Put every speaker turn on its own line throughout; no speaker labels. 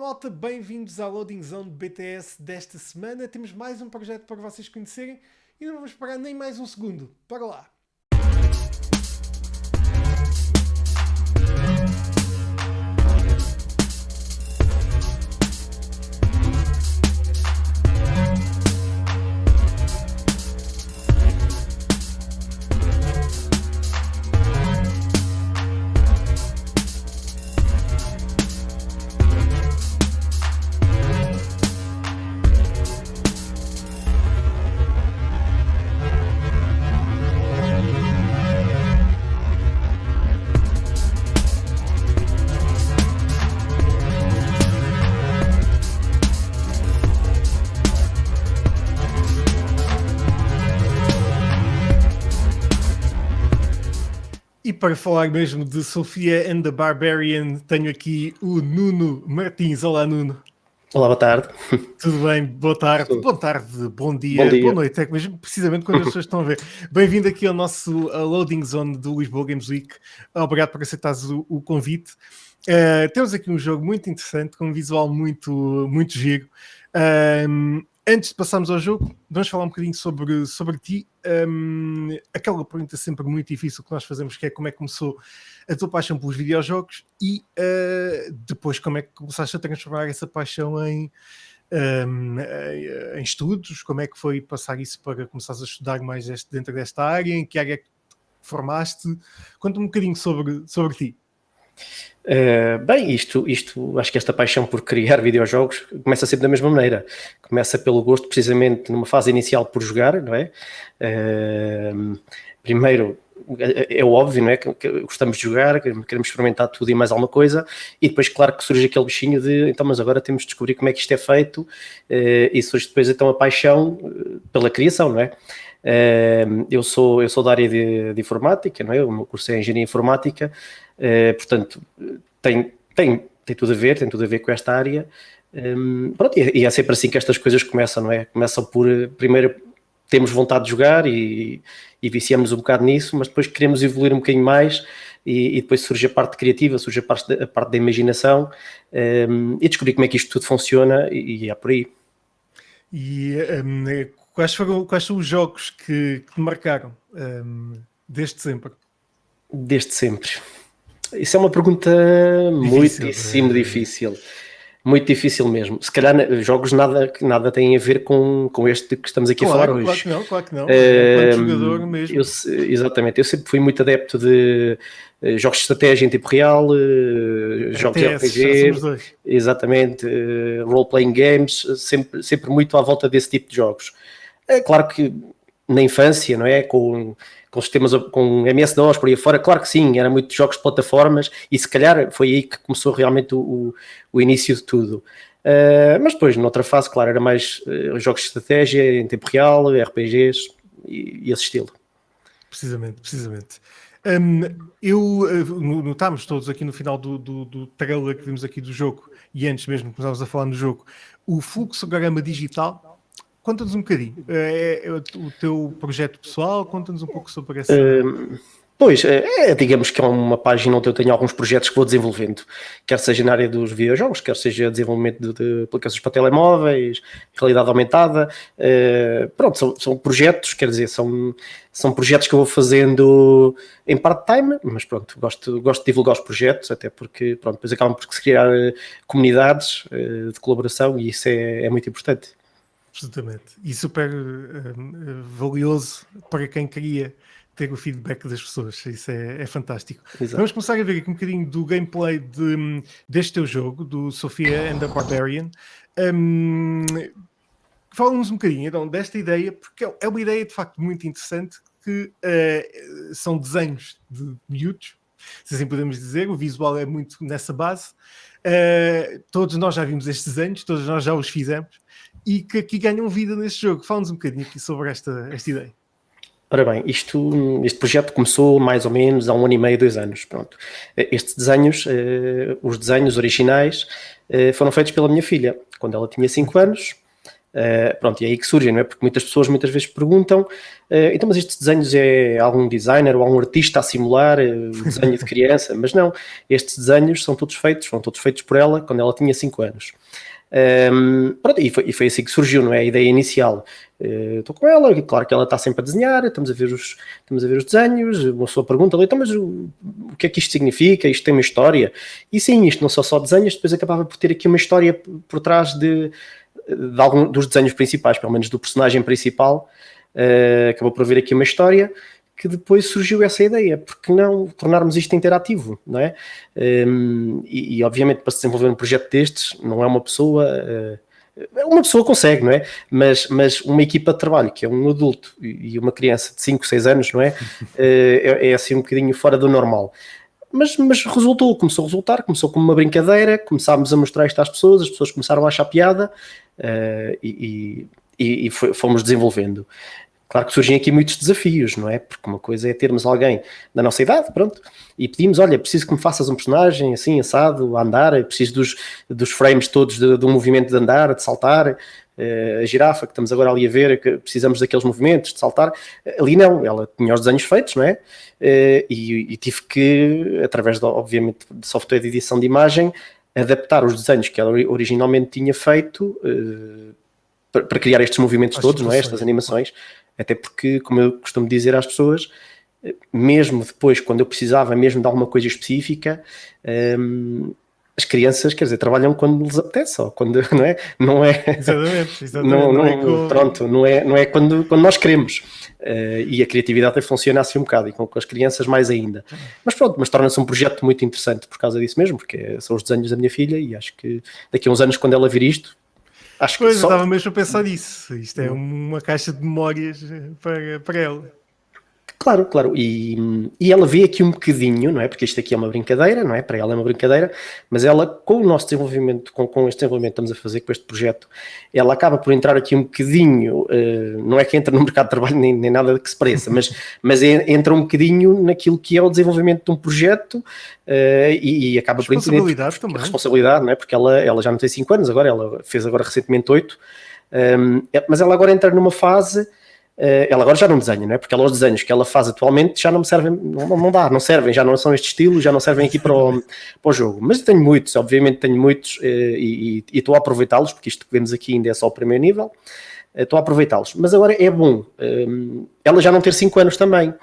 Malta, bem-vindos à Loading Zone BTS desta semana. Temos mais um projeto para vocês conhecerem e não vamos parar nem mais um segundo. Para lá! E para falar mesmo de Sofia and the Barbarian, tenho aqui o Nuno Martins. Olá, Nuno.
Olá, boa tarde.
Tudo bem? Boa tarde, bom dia, boa noite, é mesmo precisamente quando as pessoas estão a ver. Bem-vindo aqui ao nosso Loading Zone do Lisboa Games Week. Obrigado por aceitares o convite. Temos aqui um jogo muito interessante, com um visual muito giro. Antes de passarmos ao jogo, vamos falar um bocadinho sobre ti. Aquela pergunta sempre muito difícil que nós fazemos, que é como é que começou a tua paixão pelos videojogos e depois como é que começaste a transformar essa paixão em estudos, como é que foi passar isso para começares a estudar mais dentro desta área, em que área é que te formaste? Conta-me um bocadinho sobre ti.
Bem, isto acho que esta paixão por criar videojogos começa sempre da mesma maneira. Começa pelo gosto, precisamente numa fase inicial, por jogar, não é? Primeiro, é óbvio, não é? Que gostamos de jogar, queremos experimentar tudo e mais alguma coisa, e depois, claro, que surge aquele bichinho de então, mas agora temos de descobrir como é que isto é feito, e surge depois então a paixão pela criação, não é? Eu sou da área de informática, não é? O meu curso é Engenharia Informática, portanto tem tudo a ver com esta área. Pronto, e é sempre assim que estas coisas começam, não é? Começam por, primeiro, temos vontade de jogar e viciamos um bocado nisso, mas depois queremos evoluir um bocadinho mais e depois surge a parte criativa, surge a parte da imaginação, e descobrir como é que isto tudo funciona e é por aí.
E quais são os jogos que te marcaram desde sempre?
Desde sempre. Isso é uma pergunta muitíssimo difícil. Muito difícil mesmo. Se calhar jogos nada têm a ver com este que estamos aqui a falar hoje.
Claro que não. Enquanto jogador mesmo.
Exatamente. Eu sempre fui muito adepto de jogos de estratégia em tempo real, jogos de RPG, exatamente, role-playing games, sempre muito à volta desse tipo de jogos. É claro que na infância, não é? Com sistemas, com MS-DOS por aí fora, claro que sim, era muito jogos de plataformas e se calhar foi aí que começou realmente o início de tudo. Mas depois, noutra fase, claro, era mais jogos de estratégia em tempo real, RPGs e esse estilo.
Precisamente. Notámos todos aqui no final do trailer que vimos aqui do jogo e antes mesmo que começámos a falar no jogo, o fluxograma digital. Conta-nos um bocadinho, é o teu projeto pessoal, conta-nos um pouco sobre essa...
Pois, digamos que é uma página onde eu tenho alguns projetos que vou desenvolvendo, quer seja na área dos videojogos, quer seja desenvolvimento de aplicações para telemóveis, realidade aumentada, pronto, são projetos, quer dizer, são projetos que eu vou fazendo em part-time, mas pronto, gosto de divulgar os projetos, até porque, pronto, depois acabam por se criar comunidades de colaboração e isso é muito importante.
Absolutamente. E super valioso para quem queria ter o feedback das pessoas. Isso é fantástico. Exato. Vamos começar a ver aqui um bocadinho do gameplay deste teu jogo, do Sofia and the Barbarian. Fala-nos um bocadinho então desta ideia, porque é uma ideia de facto muito interessante, que são desenhos de miúdos, se assim podemos dizer. O visual é muito nessa base. Todos nós já vimos estes desenhos, todos nós já os fizemos, e que aqui ganham vida neste jogo. Fala-nos um bocadinho aqui sobre esta ideia.
Ora bem, este projeto começou mais ou menos há 1 ano e meio, 2 anos. Pronto. Estes desenhos, os desenhos originais, foram feitos pela minha filha. Quando ela tinha 5 anos, Pronto, e é aí que surgem, não é? Porque muitas pessoas muitas vezes perguntam, então, mas estes desenhos é algum designer ou algum artista a simular o desenho de criança? Mas não, estes desenhos são todos feitos por ela quando ela tinha 5 anos. Pronto, e foi assim que surgiu, não é? A ideia inicial. Estou com ela, claro que ela está sempre a desenhar, estamos a ver os desenhos, uma pessoa pergunta ali, então, mas o que é que isto significa? Isto tem uma história? E sim, isto não são só desenhos, depois acabava por ter aqui uma história por trás de algum dos desenhos principais, pelo menos do personagem principal. Acabou por haver aqui uma história que depois surgiu essa ideia, porque não tornarmos isto interativo, não é? E obviamente para se desenvolver um projeto destes não é uma pessoa consegue, não é? Mas uma equipa de trabalho, que é um adulto e uma criança de 5, 6 anos, não é? É assim um bocadinho fora do normal. Mas começou a resultar, começou como uma brincadeira, começámos a mostrar isto às pessoas, as pessoas começaram a achar piada e fomos desenvolvendo. Claro que surgem aqui muitos desafios, não é? Porque uma coisa é termos alguém da nossa idade, pronto, e pedimos, olha, preciso que me faças um personagem assim, assado, a andar, preciso dos frames todos de um movimento de andar, de saltar, a girafa que estamos agora ali a ver, que precisamos daqueles movimentos de saltar. Ali não, ela tinha os desenhos feitos, não é? E tive que, através, obviamente, de software de edição de imagem, adaptar os desenhos que ela originalmente tinha feito para criar estes movimentos todos, não é? Estas animações. Até porque, como eu costumo dizer às pessoas, mesmo depois, quando eu precisava mesmo de alguma coisa específica, as crianças, quer dizer, trabalham quando lhes apetece, ou quando, não é? Não é
exatamente.
Pronto, não é quando nós queremos. E a criatividade funciona assim um bocado, e com as crianças mais ainda. Mas pronto, mas torna-se um projeto muito interessante por causa disso mesmo, porque são os desenhos da minha filha, e acho que daqui a uns anos, quando ela vir isto, acho que
eu estava mesmo a pensar nisso. Isto é uma caixa de memórias para ela.
Claro. E ela vê aqui um bocadinho, não é? Porque isto aqui é uma brincadeira, não é? Para ela é uma brincadeira, mas ela, com o nosso desenvolvimento, com este desenvolvimento que estamos a fazer com este projeto, ela acaba por entrar aqui um bocadinho, não é que entra no mercado de trabalho nem nada que se pareça, mas entra um bocadinho naquilo que é o desenvolvimento de um projeto e acaba por entender responsabilidade, não é? Porque ela já não tem 5 anos agora, ela fez agora recentemente 8, mas ela agora entra numa fase. Ela agora já não desenha, não é? Porque os desenhos que ela faz atualmente já não me servem, não servem, já não são este estilo, já não servem aqui para o jogo. Mas tenho muitos, obviamente tenho muitos e estou a aproveitá-los, porque isto que vemos aqui ainda é só o primeiro nível, estou a aproveitá-los. Mas agora é bom ela já não ter 5 anos também,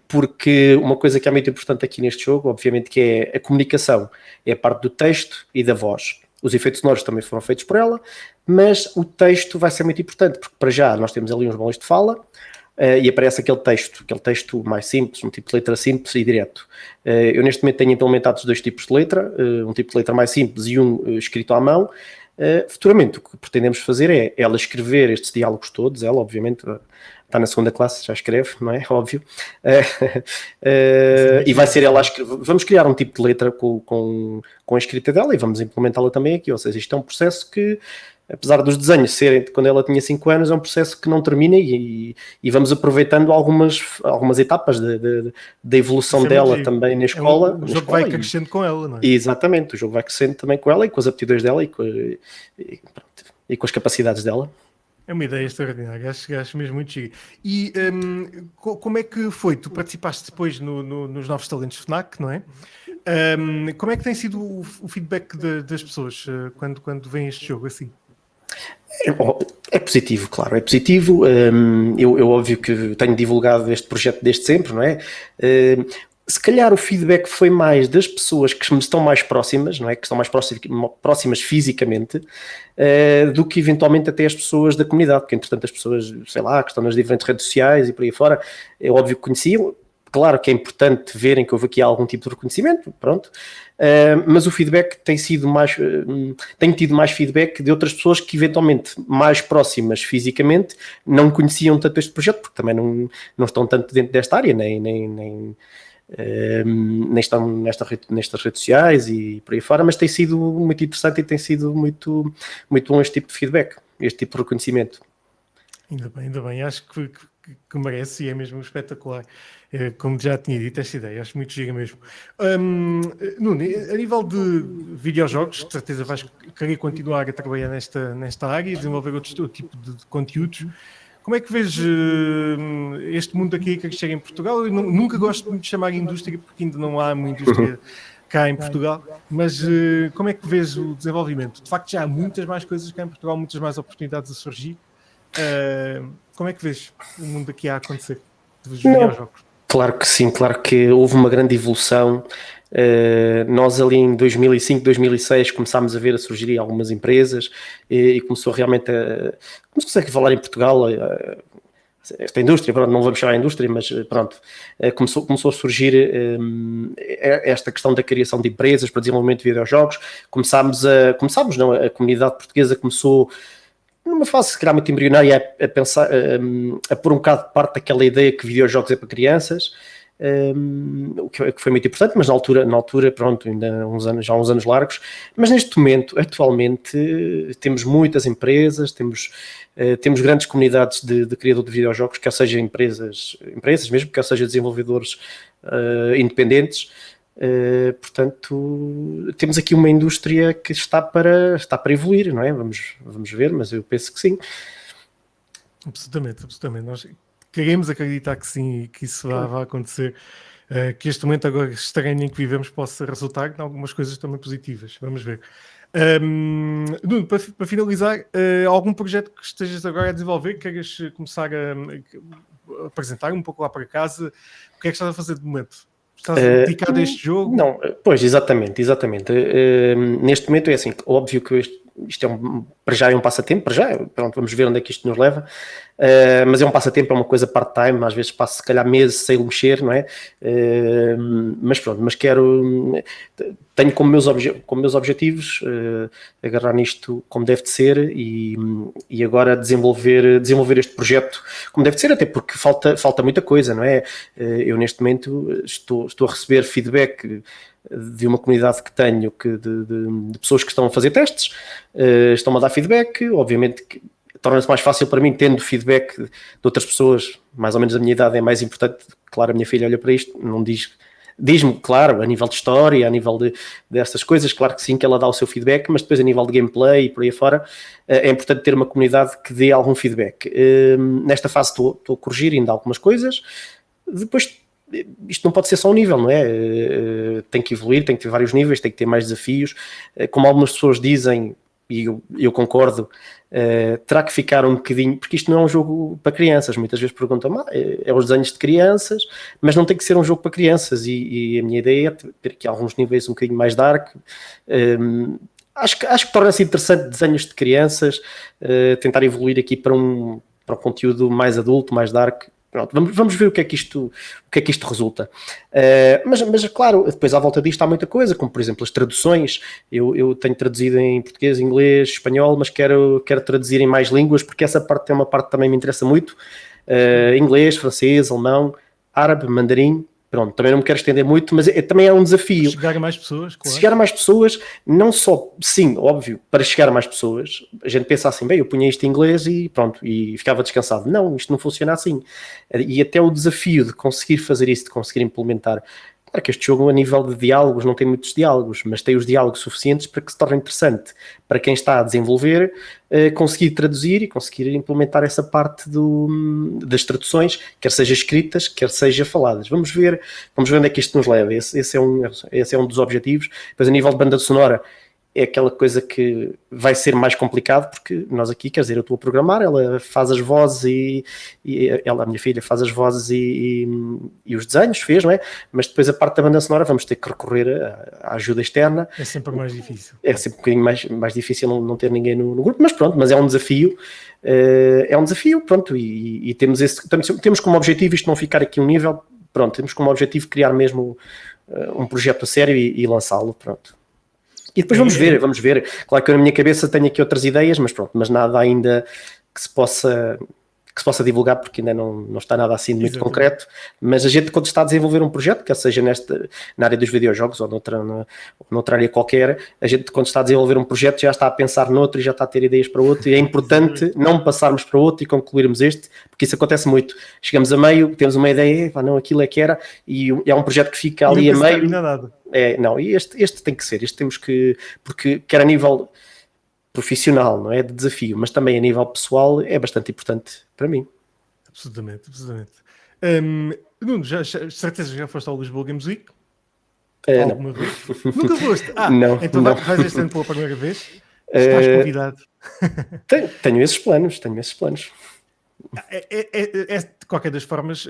porque uma coisa que é muito importante aqui neste jogo, obviamente, que é a comunicação, é a parte do texto e da voz. Os efeitos sonoros também foram feitos por ela, mas o texto vai ser muito importante, porque para já nós temos ali uns balões de fala e aparece aquele texto mais simples, um tipo de letra simples e direto. Eu neste momento tenho implementado os 2 tipos de letra, um tipo de letra mais simples e um escrito à mão. Futuramente o que pretendemos fazer é ela escrever estes diálogos todos, ela obviamente está na 2ª classe, já escreve, não é? Óbvio. E vai ser ela a escrever. Vamos criar um tipo de letra com a escrita dela e vamos implementá-la também aqui. Ou seja, isto é um processo que, apesar dos desenhos serem de quando ela tinha 5 anos, é um processo que não termina e vamos aproveitando algumas etapas da evolução dela também na escola.
O jogo vai crescendo com ela, não é?
Exatamente, o jogo vai crescendo também com ela e com as aptidões dela e com as capacidades dela.
É uma ideia extraordinária, acho mesmo muito chique. E como é que foi? Tu participaste depois nos Novos Talentos FNAC, não é? Como é que tem sido o feedback das pessoas quando vem este jogo assim?
É positivo, claro, é positivo. Eu óbvio que tenho divulgado este projeto desde sempre, não é? Se calhar o feedback foi mais das pessoas que me estão mais próximas, não é? Que estão mais próximas fisicamente, do que eventualmente até as pessoas da comunidade, porque entretanto as pessoas, sei lá, que estão nas diferentes redes sociais e por aí fora, é óbvio que conheciam. Claro que é importante verem que houve aqui algum tipo de reconhecimento, pronto, mas o feedback tem sido mais, tenho tido mais feedback de outras pessoas que eventualmente mais próximas fisicamente não conheciam tanto este projeto, porque também não estão tanto dentro desta área, nem estão nestas redes sociais e por aí fora, mas tem sido muito interessante e tem sido muito, muito bom este tipo de feedback, este tipo de reconhecimento.
Ainda bem, acho que que merece, e é mesmo espetacular. Como já tinha dito, esta ideia, acho muito gira mesmo. Nuno, a nível de videojogos, de certeza vais querer continuar a trabalhar nesta área e desenvolver outro tipo de conteúdos. Como é que vês este mundo aqui que chega em Portugal? Eu nunca gosto muito de chamar indústria, porque ainda não há uma indústria cá em Portugal, mas como é que vês o desenvolvimento? De facto, já há muitas mais coisas cá em Portugal, muitas mais oportunidades a surgir. Como é que vês o mundo aqui a acontecer dos videojogos?
Claro que sim, claro que houve uma grande evolução. Nós ali em 2005, 2006 começámos a ver a surgir algumas empresas e começou realmente como se consegue falar em Portugal, esta indústria, pronto, não vamos chamar a indústria, mas pronto, começou a surgir esta questão da criação de empresas para desenvolvimento de videojogos. A comunidade portuguesa começou numa fase se calhar muito embrionária a pensar, a pôr um bocado de parte daquela ideia que videojogos é para crianças, o que foi muito importante, mas na altura pronto, ainda já há uns anos largos, mas neste momento, atualmente, temos muitas empresas, temos grandes comunidades de criador de videojogos, quer seja empresas mesmo, quer seja desenvolvedores independentes. Portanto, temos aqui uma indústria que está para evoluir, não é? Vamos ver, mas eu penso que sim.
Absolutamente. Nós queremos acreditar que sim e que isso vai acontecer, que este momento agora estranho em que vivemos possa resultar em algumas coisas também positivas. Vamos ver. Nuno, para finalizar, algum projeto que estejas agora a desenvolver, que queres começar a apresentar um pouco lá para casa? O que é que estás a fazer de momento? Estás dedicado a este jogo?
Não, pois, exatamente. Neste momento é assim, óbvio que isto para já é um passatempo, pronto, vamos ver onde é que isto nos leva, mas é um passatempo, é uma coisa part-time, às vezes passo se calhar meses sem mexer, não é? Mas pronto, tenho como meus objetivos agarrar nisto como deve de ser e agora desenvolver este projeto como deve de ser, até porque falta muita coisa, não é? Eu neste momento estou a receber feedback de uma comunidade que tenho, de pessoas que estão a fazer testes, estão-me a dar feedback, obviamente que torna-se mais fácil para mim tendo feedback de outras pessoas, mais ou menos da minha idade é mais importante, claro, a minha filha olha para isto, não diz-me, claro, a nível de história, a nível dessas coisas, claro que sim, que ela dá o seu feedback, mas depois a nível de gameplay e por aí fora, é importante ter uma comunidade que dê algum feedback. Nesta fase estou a corrigir ainda algumas coisas, depois isto não pode ser só um nível, não é? Tem que evoluir, tem que ter vários níveis, tem que ter mais desafios. Como algumas pessoas dizem, e eu concordo, terá que ficar um bocadinho, porque isto não é um jogo para crianças. Muitas vezes perguntam, é os desenhos de crianças, mas não tem que ser um jogo para crianças. E a minha ideia é ter aqui alguns níveis um bocadinho mais dark. Acho que torna-se interessante desenhos de crianças, tentar evoluir aqui para um conteúdo mais adulto, mais dark. Pronto, vamos ver o que é que isto resulta. Mas claro, depois à volta disto há muita coisa, como por exemplo as traduções. Eu tenho traduzido em português, inglês, espanhol, mas quero traduzir em mais línguas, porque essa parte é uma parte que também me interessa muito. Inglês, francês, alemão, árabe, mandarim. Pronto, também não me quero estender muito, mas também é um desafio.
Chegar a mais pessoas, claro.
Chegar a mais pessoas, não só, sim, óbvio, para chegar a mais pessoas, a gente pensa assim, bem, eu punha isto em inglês e pronto, e ficava descansado. Não, isto não funciona assim. E até o desafio de conseguir fazer isso, de conseguir implementar. Claro que este jogo, a nível de diálogos, não tem muitos diálogos, mas tem os diálogos suficientes para que se torne interessante para quem está a desenvolver, conseguir traduzir e conseguir implementar essa parte das traduções, quer seja escritas, quer seja faladas. Vamos ver onde é que isto nos leva. Esse é um dos objetivos. Depois, a nível de banda sonora, é aquela coisa que vai ser mais complicado, porque nós aqui, quer dizer, eu estou a programar, ela faz as vozes a minha filha faz as vozes e os desenhos, fez, não é? Mas depois a parte da banda sonora vamos ter que recorrer à ajuda externa.
É sempre mais difícil.
É sempre um bocadinho mais difícil não ter ninguém no grupo, mas pronto, mas é um desafio. Pronto, e temos como objetivo isto não ficar aqui um nível, pronto, temos como objetivo criar mesmo um projeto a sério e lançá-lo, pronto. E depois vamos ver. Claro que eu na minha cabeça tenho aqui outras ideias, mas pronto, mas nada ainda que se possa que se possa divulgar, porque ainda não está nada assim muito
Exatamente.
concreto, mas a gente quando está a desenvolver um projeto, quer seja na área dos videojogos ou noutra área qualquer, a gente quando está a desenvolver um projeto já está a pensar noutro e já está a ter ideias para outro, e é importante não passarmos para outro e concluirmos este, porque isso acontece muito. Chegamos a meio, temos uma ideia, não, aquilo é que era, e é um projeto que fica ali a meio.
Nada.
Não, e este tem que ser, este temos que, porque quer a nível profissional, não é, de desafio, mas também a nível pessoal é bastante importante para mim.
Absolutamente. Nuno, certeza já foste ao Lisboa Games Week? Alguma vez? Nunca foste?
Não,
então
não.
vais este ano pela primeira vez? Estás convidado.
Tenho esses planos.
De qualquer das formas,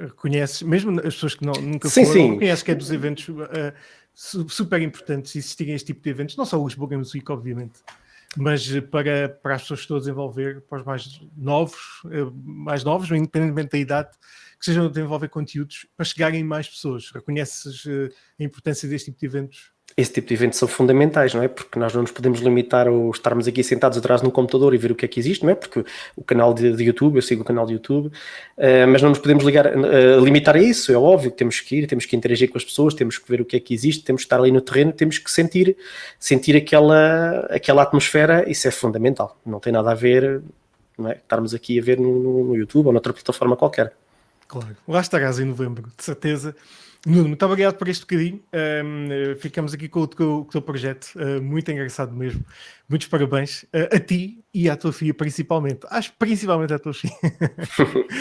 reconheces, mesmo as pessoas que nunca foram, reconheces que é dos eventos super importantes existirem este tipo de eventos, não só o Lisboa Games Week, obviamente, mas para as pessoas que estão a desenvolver, para os mais novos, independentemente da idade, que sejam a desenvolver conteúdos para chegarem mais pessoas. Reconheces a importância deste tipo de eventos?
Esse tipo de eventos são fundamentais, não é? Porque nós não nos podemos limitar a estarmos aqui sentados atrás de um computador e ver o que é que existe, não é? Porque o canal de YouTube, eu sigo o canal de YouTube, mas não nos podemos limitar a isso, é óbvio que temos que ir, temos que interagir com as pessoas, temos que ver o que é que existe, temos que estar ali no terreno, temos que sentir aquela atmosfera, isso é fundamental, não tem nada a ver, não é? Estarmos aqui a ver no YouTube ou noutra plataforma qualquer.
Claro, lá estarás em novembro, de certeza. Nuno, muito obrigado por este bocadinho. Ficamos aqui com o teu projeto, muito engraçado mesmo. Muitos parabéns a ti e à tua filha, principalmente. Acho principalmente à tua filha.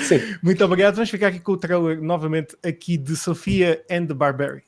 Sim.
Muito obrigado. Vamos ficar aqui com o trailer novamente aqui de Sofia and the Barbarian.